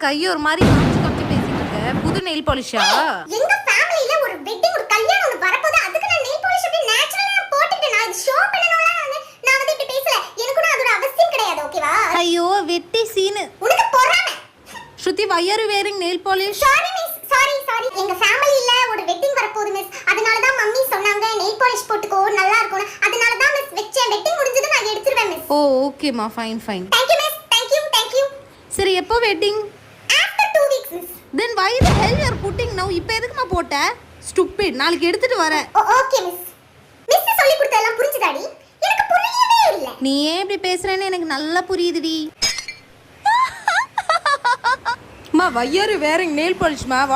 கையை ஒரு மாதிரி காமிச்சு காமிச்சு பேசிட்டு இருக்க? புது நெயில் பாலிஷா? எங்க ஃபேமிலில ஒரு வெட்டிங் ஒரு கல்யாணம் ஒன்னு வரப்போது. அதுக்கு நான் நெயில் பாலிஷ் அப்படியே நேச்சுரலா போட்டுட்டு நான் ஷோ பண்ணனும்ல. நான் வந்து இப்படி பேசல. எனக்கு கூட அதோட அவசியம் கிடையாது. ஓகேவா? ஐயோ வெட்டி சீனு. உனக்கு பொறாமை. ஸ்ருதி, why are you wearing nail polish? Sorry miss, sorry. எங்க ஃபேமிலில ஒரு வெட்டிங் வரப்போது மிஸ். அதனால தான் மம்மி சொன்னாங்க நெயில் பாலிஷ் போட்டுக்கோ நல்லா இருக்கும். அதனால தான் மிஸ் வெச்சேன். வெட்டிங் முடிஞ்சது நான் எடுத்துருவேன் மிஸ். ஓ ஓகேமா, fine fine. Thank you miss. Thank you. சரி, எப்போ wedding? After 2 weeks miss. Then why the hell you are putting now? இப்போ எதுக்குமா போட்ட? Stupid. நாளைக்கு எடுத்துட்டு வரேன். Okay miss. மிஸ் சொல்லி கொடுத்ததெல்லாம் புரிஞ்சுதாடி? எனக்கு புரியவே இல்ல. நீ ஏன் இப்படி பேசுறேன்னு எனக்கு நல்லா புரியுதுடி. மா, why are you wearing nail polish மா?